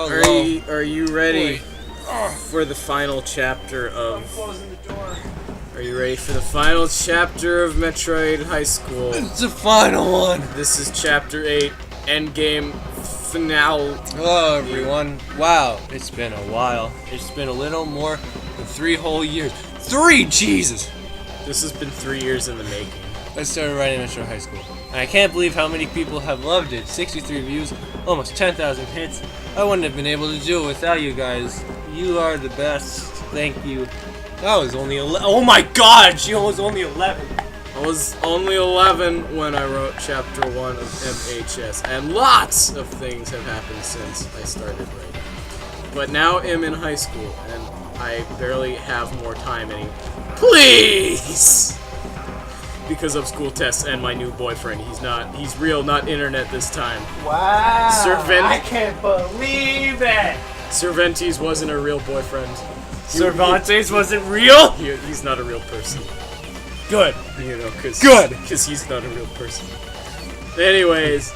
Are you ready for the final chapter of... I'm closing the door. Are you ready for the final chapter of Metroid High School? It's the final one. This is chapter 8, Endgame Finale. Hello everyone. Wow, it's been a while. It's been a little more than 3 whole years. 3! Jesus! This has been 3 years in the making. I started writing Metroid High School. And I can't believe how many people have loved it. 63 views, almost 10,000 hits. I wouldn't have been able to do it without you guys. You are the best. Thank you. I was only 11. Oh my god, she was only 11. I was only 11 when I wrote chapter 1 of MHS, and lots of things have happened since I started writing. But now I'm in high school, and I barely have more time Please! Because of school tests and my new boyfriend. He's real, not internet this time. Wow! I can't believe it! Cervantes wasn't a real boyfriend. Cervantes wasn't real? He's not a real person. Good. You know, because he's not a real person. Anyways,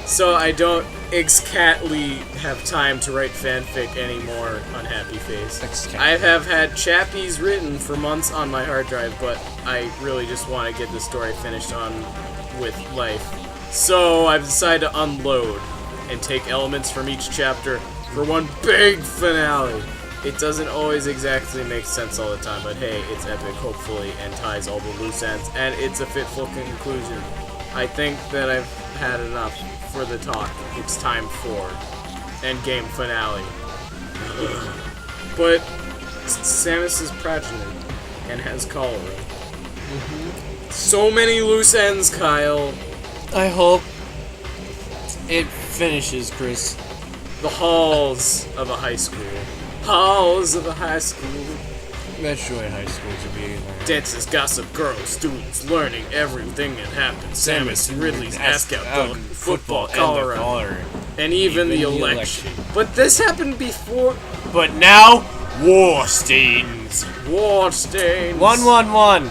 so I don't exactly have time to write fanfic anymore on Happy Face. I have had chappies written for months on my hard drive, but I really just want to get the story finished on with life. So I've decided to unload and take elements from each chapter for one big finale. It doesn't always exactly make sense all the time, but hey, it's epic, hopefully, and ties all the loose ends, and it's a fitful conclusion. I think that I've had enough for the talk. It's time for Endgame Finale. But Samus is pregnant and has cholera. So many loose ends, Kyle. I hope it finishes, Chris. The halls of a high school. Halls of a high school. Metroid High School to be Dances, gossip, girls, students, learning everything that happens. Samus and Ridley's ask-out, football, cholera, and even the election. But this happened before. But now, war stains. War stains. 111.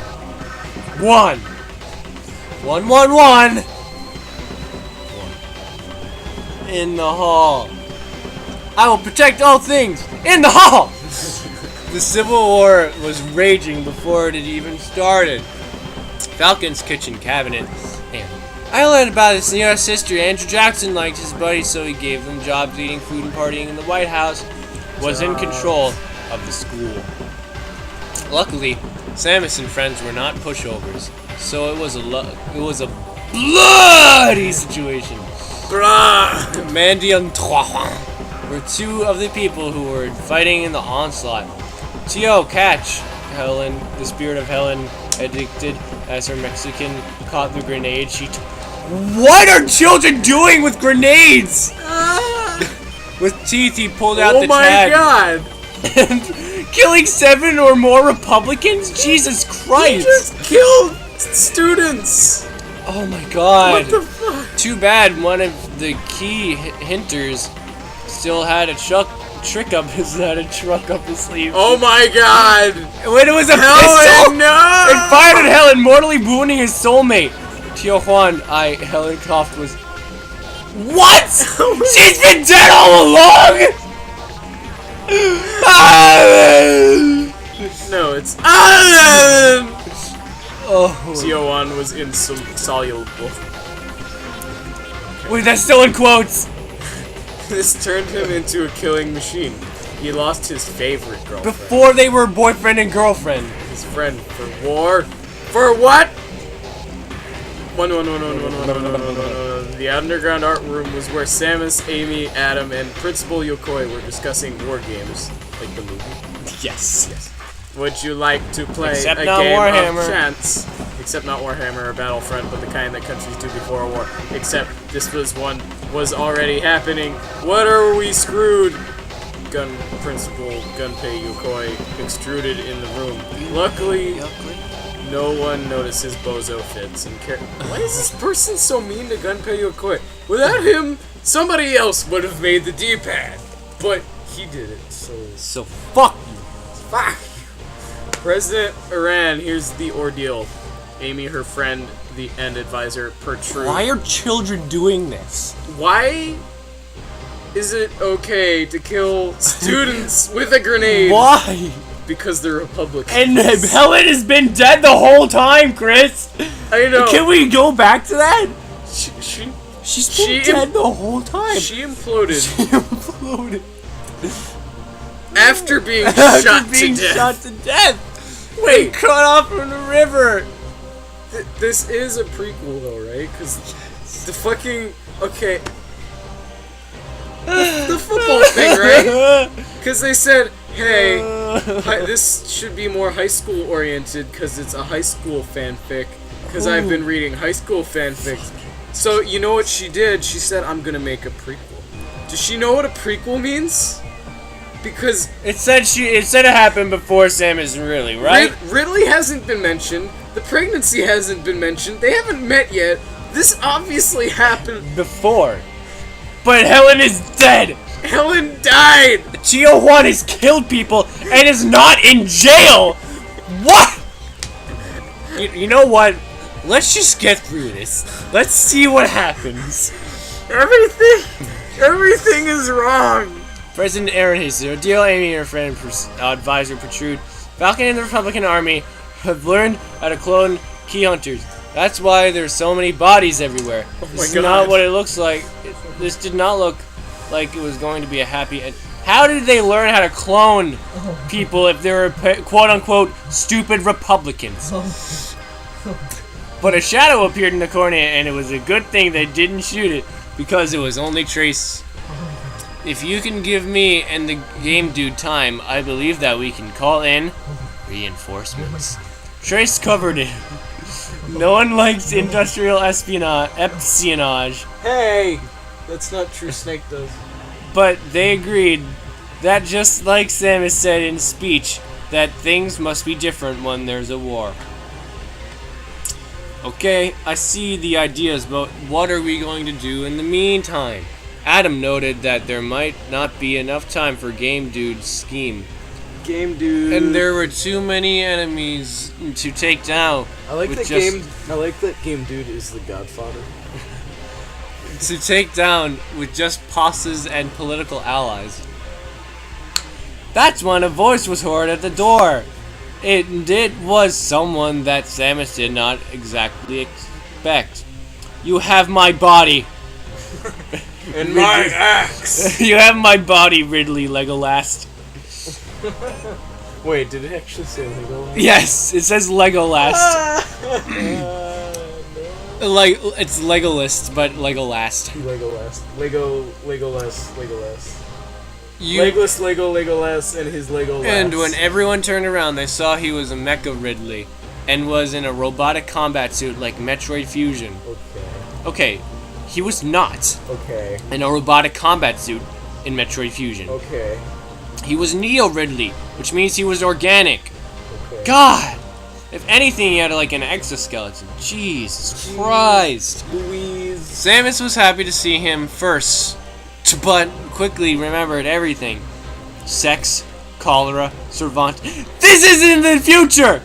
1. 111. In the hall. I will protect all things in the hall! The Civil War was raging before it had even started. Falcon's kitchen cabinet. I learned about his U.S. history. Andrew Jackson liked his buddies, so he gave them jobs eating food and partying in the White House. Was in control of the school. Luckily, Samus and friends were not pushovers, so it was a bloody situation. Mandy and Trois were 2 of the people who were fighting in the onslaught. Tio, catch! Helen, the spirit of Helen, addicted as her Mexican caught the grenade. What are children doing with grenades? With teeth, he pulled out the tag. Oh my god! And killing 7 or more Republicans? Jesus Christ! He just killed students! Oh my god. What the fuck? Too bad one of the key hinters still had a truck up his sleeve. Oh my god! When it was a pistol! No! It fired at Helen, mortally wounding his soulmate. Tio Juan, Helen coughed was... What?! She's been dead all along?! No, it's... Oh. Tio Juan was insoluble. Wait, that's still in quotes! This turned him into a killing machine. He lost his favorite girlfriend. Before they were boyfriend and girlfriend. His friend for war. For what? The underground art room was where Samus, Amy, Adam, and Principal Yokoi were discussing war games. Like the movie. Yes. Would you like to play Except a not game Warhammer. of chance? Except not Warhammer or Battlefront, but the kind that countries do before a war. Except this was already happening. What are we screwed? Gun Principal Gunpei Yokoi extruded in the room. Luckily, no one noticed his bozo fits and care. Why is this person so mean to Gunpei Yokoi? Without him, somebody else would have made the D-pad. But he did it, So fuck you. Fuck you. President Iran, here's the ordeal. Amy, her friend, the end advisor, Pertrude. Why are children doing this? Why is it okay to kill students with a grenade? Why? Because they're Republicans. And Helen has been dead the whole time, Chris. I know. Can we go back to that? She's been dead the whole time. She imploded. She imploded. After being shot to death. Wait, cut off from the river. This is a prequel, though, right? Because the fucking... Okay. The football thing, right? Because they said, hey, this should be more high school oriented because it's a high school fanfic. Because I've been reading high school fanfics. So, you know what she did? She said, I'm gonna make a prequel. Does she know what a prequel means? Because... It said it happened before Samus Ridley, right? Ridley hasn't been mentioned. The pregnancy hasn't been mentioned. They haven't met yet. This obviously happened... Before. But Helen is dead! Helen died! Tio1 has killed people and is not in jail! What?! You know what? Let's just get through this. Let's see what happens. Everything is wrong. President Aaron Hastings, dear Amy and her friend advisor Protrude, Falcon and the Republican Army have learned how to clone key hunters. That's why there's so many bodies everywhere. Oh my God. This is not what it looks like. This did not look like it was going to be a happy end. How did they learn how to clone people if they were quote-unquote stupid Republicans? But a shadow appeared in the corner, and it was a good thing they didn't shoot it, because it was only Trace. If you can give me and the game dude time, I believe that we can call in reinforcements. Trace covered it. No one likes industrial espionage. Hey! That's not true, Snake does. But they agreed that just like Samus said in speech, that things must be different when there's a war. Okay, I see the ideas, but what are we going to do in the meantime? Adam noted that there might not be enough time for Game Dude's scheme. Game Dude. And there were too many enemies to take down. I like that Game Dude is the Godfather. To take down with just bosses and political allies. That's when a voice was heard at the door. It was someone that Samus did not exactly expect. You have my body. And my axe. You have my body, Ridley Legolas. Wait, did it actually say Legolas? Yes, it says Legolas. Like it's Legolas, but Legolas. Legolas. Legolas. Legolas, and his Legolas. And when everyone turned around, they saw he was a Mecha Ridley, and was in a robotic combat suit like Metroid Fusion. Okay, he was not. Okay. In a robotic combat suit in Metroid Fusion. Okay. He was Neo Ridley, which means he was organic. Okay. God! If anything, he had like an exoskeleton. Jesus Christ. Louise. Samus was happy to see him first, but quickly remembered everything. Sex, cholera, Cervantes. This is in the future!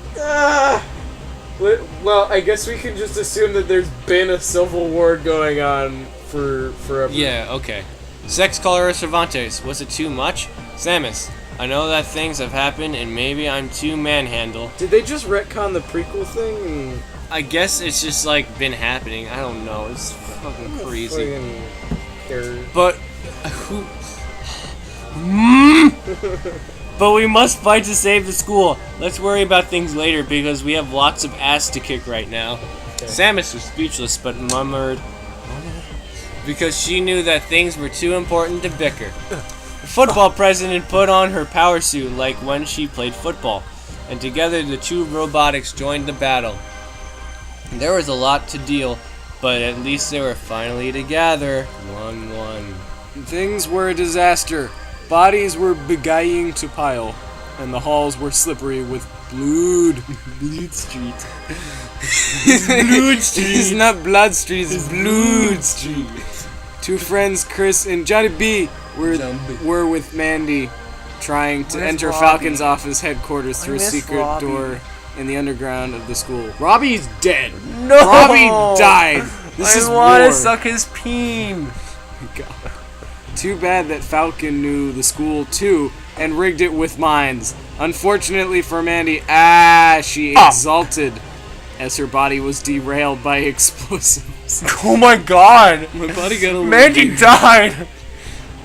Well, I guess we can just assume that there's been a civil war going on for forever. Yeah, okay. Sex, cholera, Cervantes. Was it too much? Samus, I know that things have happened and maybe I'm too manhandle. Did they just retcon the prequel thing? I guess it's just like been happening. I don't know. It's fucking crazy. But who? But we must fight to save the school. Let's worry about things later because we have lots of ass to kick right now. Okay. Samus was speechless but murmured because she knew that things were too important to bicker. The football president put on her power suit like when she played football, and together the two robotics joined the battle. There was a lot to deal, but at least they were finally together. 1-1. Things were a disaster. Bodies were beguiling to pile, and the halls were slippery with blood. Blood Street. Blood Street. It's not Blood Street, it's Blood Street. Two friends, Chris and Johnny B, were with Mandy, trying to enter Falcon's office headquarters through a secret door in the underground of the school. Robbie's dead. No! Robbie died. This is war. I want to suck his peen. God. Too bad that Falcon knew the school too and rigged it with mines. Unfortunately for Mandy, she exulted as her body was derailed by explosives. Oh my god! My body got a little Mandy died!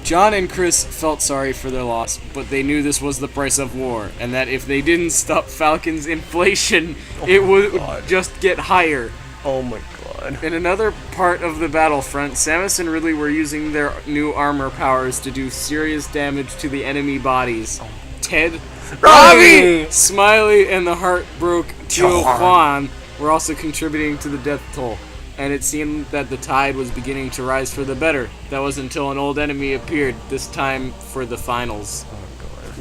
John and Chris felt sorry for their loss, but they knew this was the price of war, and that if they didn't stop Falcon's inflation, it would just get higher. Oh my god. In another part of the battlefront, Samus and Ridley were using their new armor powers to do serious damage to the enemy bodies. Ted, Robbie! Smiley, and the heartbroke Tio Juan were also contributing to the death toll, and it seemed that the tide was beginning to rise for the better. That was until an old enemy appeared, this time for the finals. Oh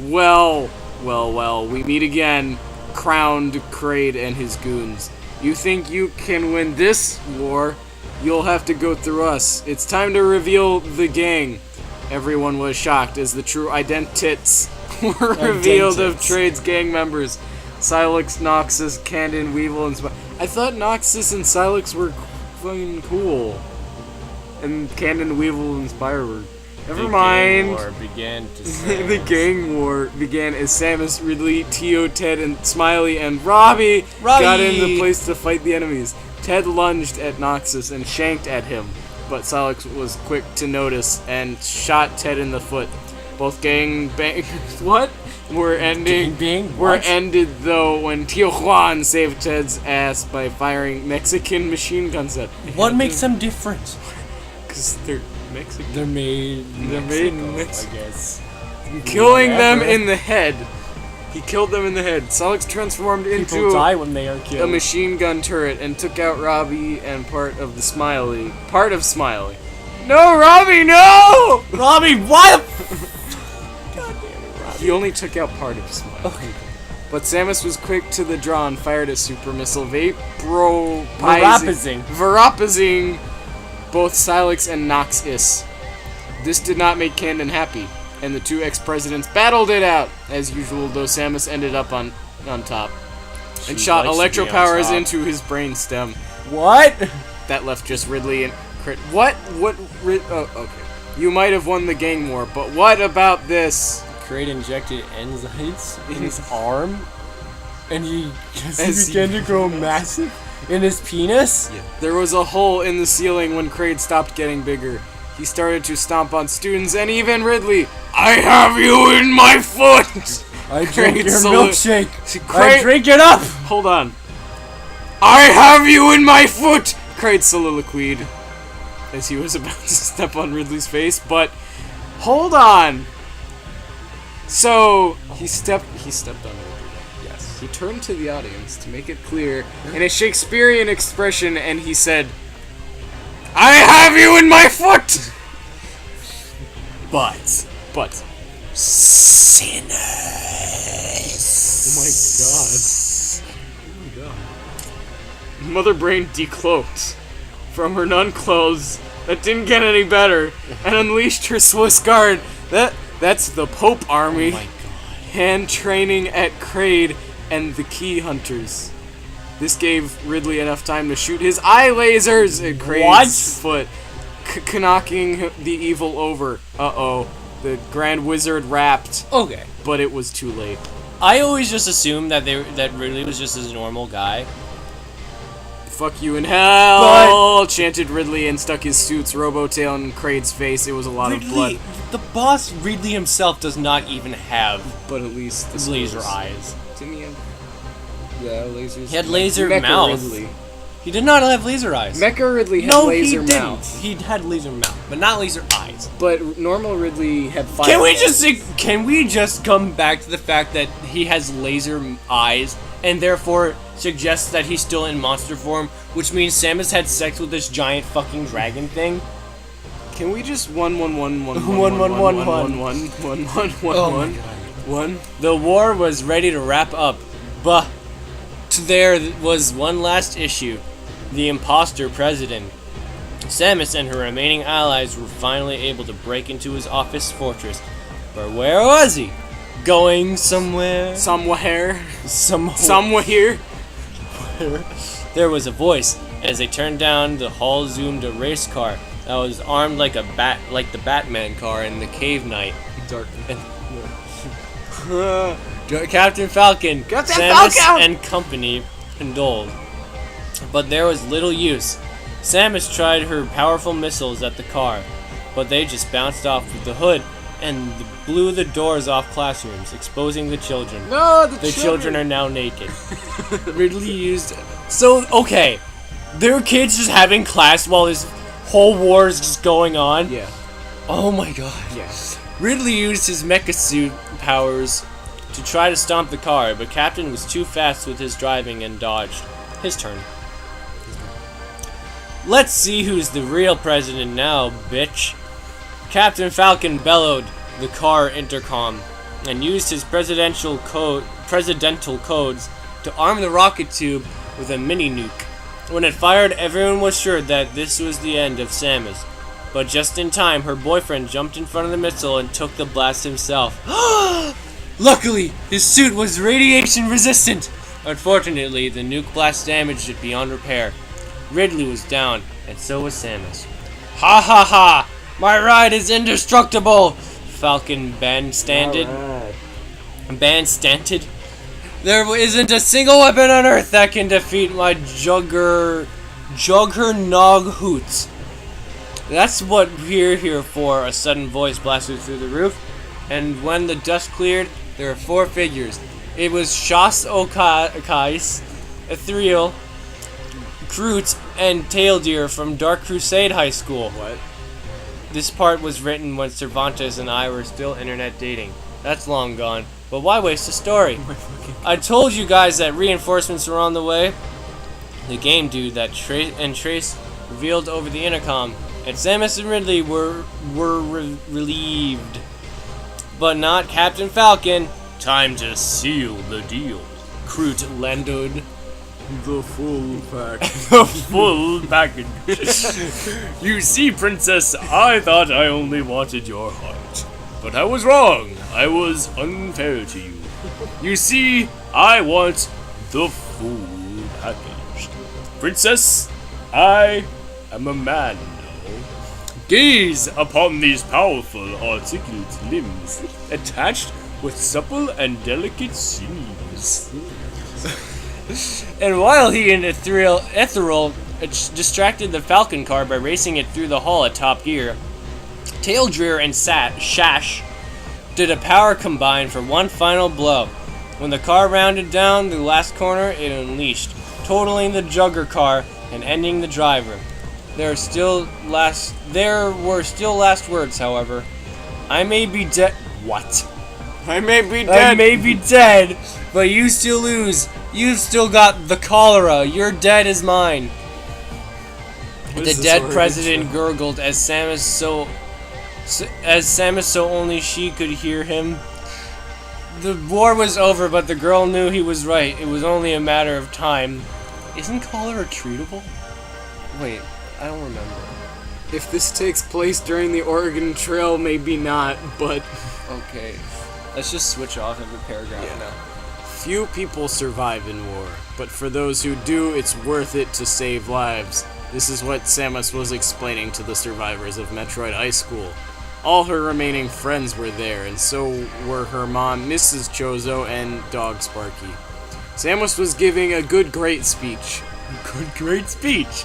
god. Well, we meet again, crowned Kraid and his goons. You think you can win this war? You'll have to go through us. It's time to reveal the gang. Everyone was shocked as the true identities were revealed of Trade's gang members. Silex, Noxus, Candon, Weevil, and I thought Noxus and Silex were fucking cool. And Candon, Weevil, and Spire were. Never mind. Gang war began to The gang war began as Samus, Ridley, Tio, Ted, and Smiley and Robbie got in the place to fight the enemies. Ted lunged at Noxus and shanked at him, but Silex was quick to notice and shot Ted in the foot. Both gang bang were ended though when Tio Juan saved Ted's ass by firing Mexican machine guns at him. What makes them different? Because they're Mexican. They're made in Mexico, I guess. Killing them in the head. He killed them in the head. Silex transformed into die when they are killed. A machine gun turret and took out Robbie and part of Smiley. No, Robbie, no! Robbie, what? God damn it, Robbie. He only took out part of Smiley. Okay. But Samus was quick to the draw and fired a super missile Vaporizing both Silex and Noxus. This did not make Candon happy, and the two ex-presidents battled it out. As usual, though, Samus ended up on top and shot electro powers into his brainstem. What? That left just Ridley and Crit. Oh, okay. You might have won the gang war, but what about this? Kraid injected enzymes in his arm, and he began to grow massive in his penis? Yeah. There was a hole in the ceiling when Kraid stopped getting bigger. He started to stomp on students and even Ridley. I have you in my foot! I drink your milkshake! I drink it up! Hold on. I have you in my foot! Kraid soliloquied as he was about to step on Ridley's face, but hold on. So he stepped on Ridley. Yes. He turned to the audience to make it clear in a Shakespearean expression, and he said, I have you in my foot! But sinners. Oh my god. Mother Brain decloaked from her nun clothes that didn't get any better and unleashed her Swiss Guard. That's the Pope Army. Oh my god. Hand training at Kraid and the Key Hunters. This gave Ridley enough time to shoot his eye lasers at Kraid's foot, knocking the evil over. Uh-oh. The Grand Wizard rapped. Okay. But it was too late. I always just assumed that Ridley was just a normal guy. Fuck you in hell! Chanted Ridley and stuck his suit's Robotail in Kraid's face. It was a lot of blood. The boss, Ridley himself, does not even have but at least the laser eyes. Didn't he have... Yeah, lasers. He had laser Mecha mouth. Ridley. He did not have laser eyes. Mecha Ridley had laser mouth. He had laser mouth, but not laser eyes. But normal Ridley had fire. Can we just come back to the fact that he has laser eyes and therefore suggests that he's still in monster form, which means Samus had sex with this giant fucking dragon thing? Can we just 1-1-1-1-1-1-1-1-1-1-1-1-1-1? The war was ready to wrap up, but there was one last issue. The imposter president. Samus and her remaining allies were finally able to break into his office fortress. But where was he? Going somewhere? Somewhere. There was a voice. As they turned down the hall, zoomed a race car. that was armed like a bat, like the Batman car in the Cave Knight. Dark. Captain Falcon, Captain Samus Falcon! and company condoled, but there was little use. Samus tried her powerful missiles at the car, but they just bounced off the hood and blew the doors off classrooms, exposing the children. No, the children are now naked. Ridley used... So, okay, there were kids just having class while this whole war is just going on? Yeah. Oh my god. Yes. Ridley used his mecha suit powers to try to stomp the car, but Captain was too fast with his driving and dodged. His turn. Let's see who's the real president now, bitch. Captain Falcon bellowed the car intercom and used his presidential codes to arm the rocket tube with a mini nuke. When it fired, everyone was sure that this was the end of Samus. But just in time, her boyfriend jumped in front of the missile and took the blast himself. Luckily, his suit was radiation resistant. Unfortunately, the nuke blast damaged it beyond repair. Ridley was down, and so was Samus. Ha ha ha! My ride is indestructible! Falcon bandstanded. Bandstanted. There isn't a single weapon on Earth that can defeat my Juggernog hoots. That's what we're here for, a sudden voice blasted through the roof. And when the dust cleared, there were 4 figures. It was Shas Okais, Ethereal, Kroot, and Taildeer from Dark Crusade High School. What? This part was written when Cervantes and I were still internet dating. That's long gone, but why waste a story? I told you guys that reinforcements were on the way. The game dude that Trace revealed over the intercom, and Samus and Ridley were relieved. But not Captain Falcon. Time to seal the deal. Kroot landed. The full pack. The full package. You see, Princess, I thought I only wanted your heart. But I was wrong. I was unfair to you. You see, I want the full package. Princess, I am a man now. Gaze upon these powerful, articulate limbs, attached with supple and delicate sinews. And while he and Ethereal distracted the Falcon car by racing it through the hall at top gear, Taildreer and Shash did a power combine for one final blow. When the car rounded down the last corner, it unleashed, totaling the Jugger car and ending the driver. There were still last words, however. I may be dead. What? I may be dead. I may be dead, but you still lose. You've still got the cholera. Your dead is mine. The dead president gurgled as Samus so only she could hear him. The war was over, but the girl knew he was right. It was only a matter of time. Isn't cholera treatable? Wait, I don't remember. If this takes place during the Oregon Trail, maybe not, but... Okay. Let's just switch off every paragraph now. Few people survive in war, but for those who do, it's worth it to save lives. This is what Samus was explaining to the survivors of Metroid High School. All her remaining friends were there, and so were her mom, Mrs. Chozo, and dog Sparky. Samus was giving a great speech. Great speech!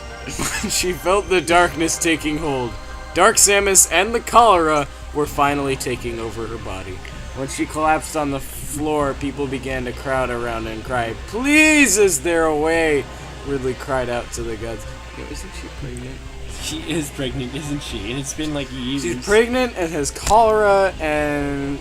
She felt the darkness taking hold. Dark Samus and the cholera were finally taking over her body. When she collapsed on the floor, people began to crowd around and cry, "Please, is there a way?" Ridley cried out to the gods. Yo, isn't she pregnant? She is pregnant, isn't she? And it's been like years. She's pregnant and has cholera, and...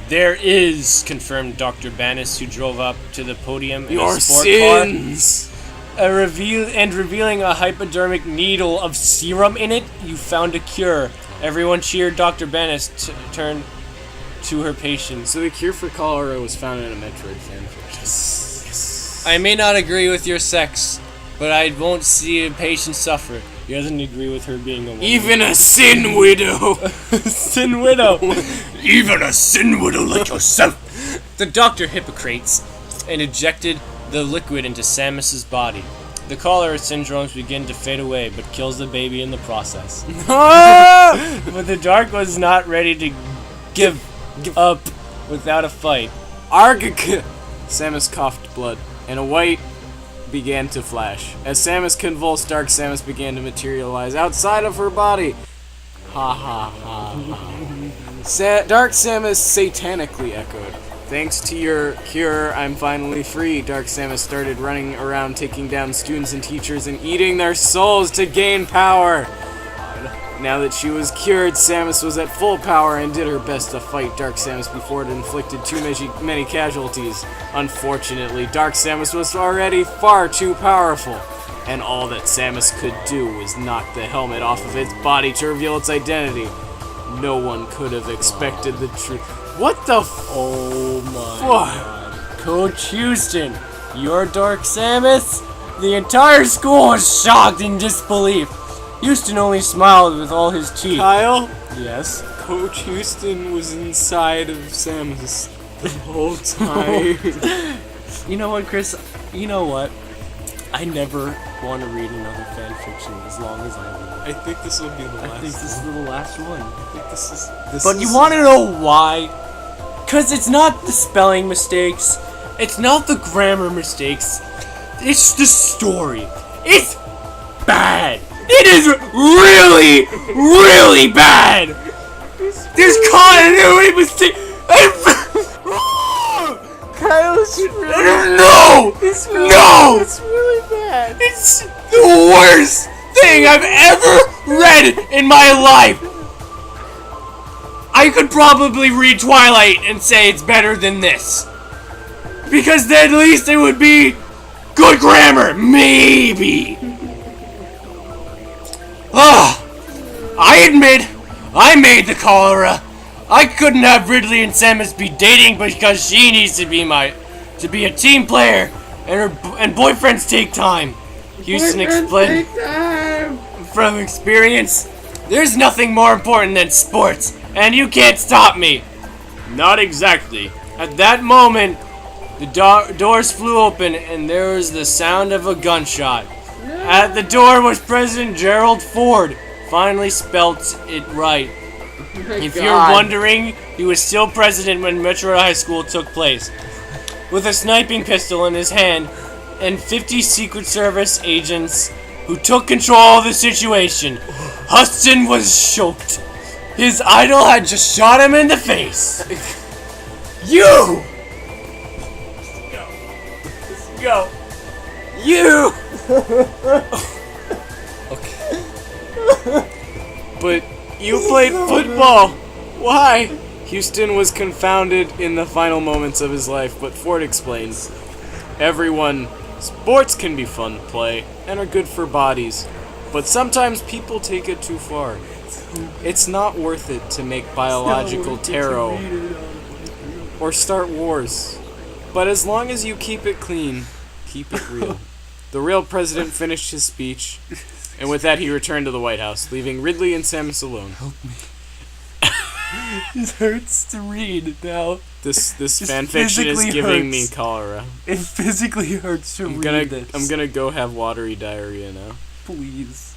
There is, confirmed Dr. Bannis, who drove up to the podium in your a sport sins! car. Revealing a hypodermic needle of serum in it, you found a cure. Everyone cheered. Dr. Bannis turned to her patient. So the cure for cholera was found in a Metroid fanfiction. Yes. I may not agree with your sex, but I won't see a patient suffer. He doesn't agree with her being a woman. Even a sin widow! Sin widow! Even a sin widow like yourself! The doctor Hippocrates and ejected the liquid into Samus's body. The cholera syndromes begin to fade away, but kills the baby in the process. But the Dark was not ready to give up without a fight. Arg! Samus coughed blood, and a white began to flash. As Samus convulsed, Dark Samus began to materialize outside of her body. Ha ha ha ha. Dark Samus satanically echoed. Thanks to your cure, I'm finally free. Dark Samus started running around, taking down students and teachers and eating their souls to gain power. Now that she was cured, Samus was at full power and did her best to fight Dark Samus before it inflicted too many casualties. Unfortunately, Dark Samus was already far too powerful, and all that Samus could do was knock the helmet off of its body to reveal its identity. No one could have expected the truth. What the Oh my god. Coach Houston, you're Dark Samus? The entire school was shocked in disbelief. Houston only smiled with all his teeth. Kyle? Yes? Coach Houston was inside of Samus the whole time. You know what, Chris? You know what? I never want to read another fan fiction as long as I live. I think this will be the last. I think this is the last one. I think this is. But you want to know why? Because it's not the spelling mistakes. It's not the grammar mistakes. It's the story. It's bad. It is really, really bad. There's continuity mistakes. Kyle's really. No! It's really, No! It's really bad. It's the worst thing I've ever read in my life. I could probably read Twilight and say it's better than this. Because then at least it would be good grammar. Maybe. I admit, I made the cholera. I couldn't have Ridley and Samus be dating because she needs to be a team player, and boyfriends take time. Houston explained from experience. There's nothing more important than sports, and you can't stop me. Not exactly. At that moment, the doors flew open, and there was the sound of a gunshot. At the door was President Gerald Ford. Finally spelt it right. If you're wondering, he was still president when Metroid High School took place. With a sniping pistol in his hand, and 50 Secret Service agents who took control of the situation. Hudson was shocked. His idol had just shot him in the face. You! Go. You! Okay. But you played football. Why? Houston was confounded in the final moments of his life, but Ford explains. Everyone, sports can be fun to play and are good for bodies, but sometimes people take it too far. It's not worth it to make biological tarot or start wars. But as long as you keep it clean, keep it real. The real president finished his speech, and with that he returned to the White House, leaving Ridley and Samus alone. Help me. It hurts to read now. This fanfiction is giving me cholera. It physically hurts to read this. I'm gonna go have watery diarrhea now. Please.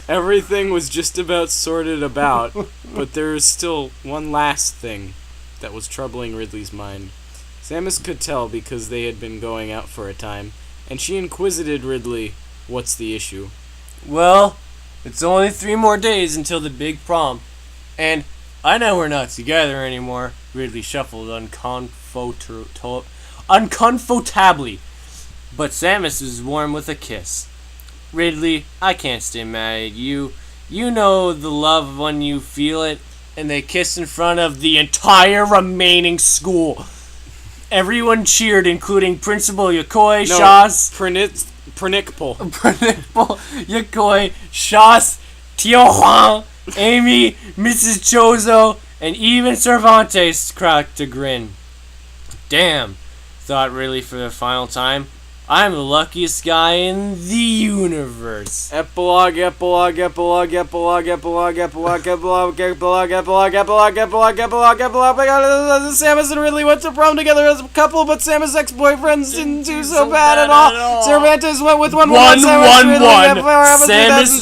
Everything was just about sorted about, but there is still one last thing that was troubling Ridley's mind. Samus could tell because they had been going out for a time, and she inquisited Ridley, "What's the issue?" Well, it's only 3 more days until the big prom, and I know we're not together anymore. Ridley shuffled uncomfortably, but Samus was warm with a kiss. Ridley, I can't stay mad at you. You know the love when you feel it. And they kissed in front of the entire remaining school. Everyone cheered, including Principal Yokoi, Shas... Principal Yokoi, Shas, Tiohuan, Amy, Mrs. Chozo, and even Cervantes cracked a grin. Damn, thought Ridley for the final time. I'm the luckiest guy in the universe. Epilogue, epilogue, epilogue, epilogue, epilogue, epilogue, epilogue, epilogue, epilogue, epilogue, epilogue, epilogue, epilogue. Samus and Ridley went to prom together as a couple, but Samus' ex-boyfriends didn't do so bad at all. Cervantes went with 1-1-1. Samus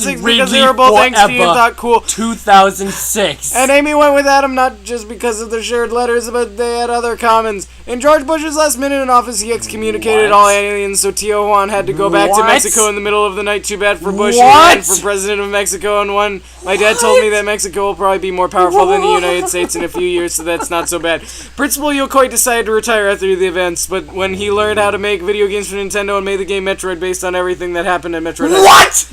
and Ridley because they were both angsty and thought cool. 2006. And Amy went with Adam not just because of their shared letters, but they had other commons. In George Bush's last minute in office, he excommunicated all aliens, so Tijuana had to go back to Mexico in the middle of the night. Too bad for Bush. He ran for president of Mexico and won. My dad told me that Mexico will probably be more powerful than the United States in a few years, so that's not so bad. Principal Yokoi decided to retire after the events, but when he learned how to make video games for Nintendo and made the game Metroid based on everything that happened at Metroid. What?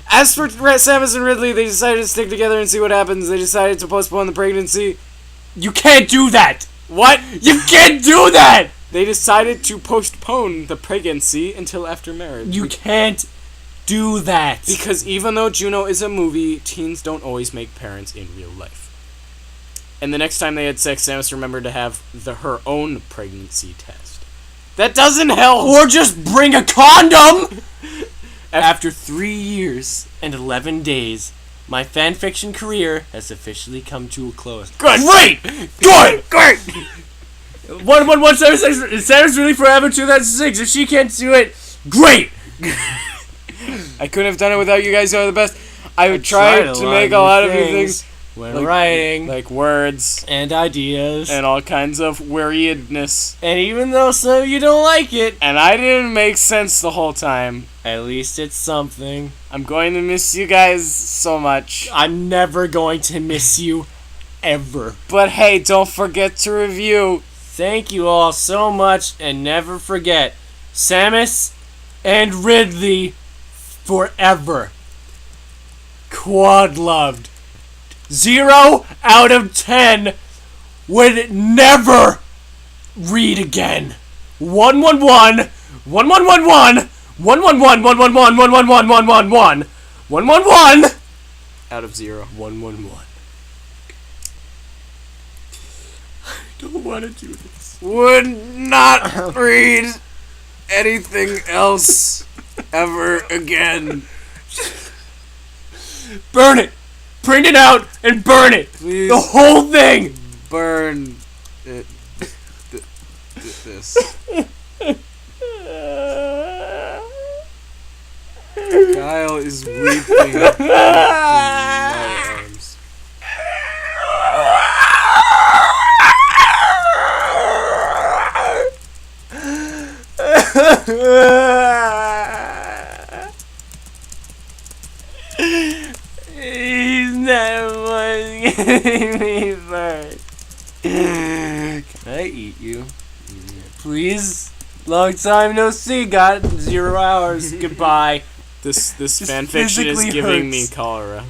As for Samus and Ridley, they decided to stick together and see what happens. They decided to postpone the pregnancy. You can't do that! What? You can't do that! They decided to postpone the pregnancy until after marriage. You can't do that. Because even though Juno is a movie, teens don't always make parents in real life. And the next time they had sex, Samus remembered to have her own pregnancy test. That doesn't help! Or just bring a condom! After 3 years and 11 days, my fanfiction career has officially come to a close. Good! Great! Good! Great! 11176 Samus Ridley Forever 2006. If she can't do it, great! I couldn't have done it without you guys. You are the best. I would try to make a lot of new things. When writing. Like words. And ideas. And all kinds of weirdness. And even though some of you don't like it. And I didn't make sense the whole time. At least it's something. I'm going to miss you guys so much. I'm never going to miss you. Ever. But hey, don't forget to review. Thank you all so much, and never forget, Samus and Ridley forever. Quad loved. 0 out of 10 would never read again. 111 1111 111 111 111 111 111 out of 0 111. I don't want to do this. Would not read anything else ever again. Burn it! Print it out and burn it! Please. The whole thing! Burn it. This. Kyle is weeping in my arms. He's not getting me first. Can I eat you? Please? Long time no see, got 0 hours. Goodbye. This fanfiction is giving me cholera.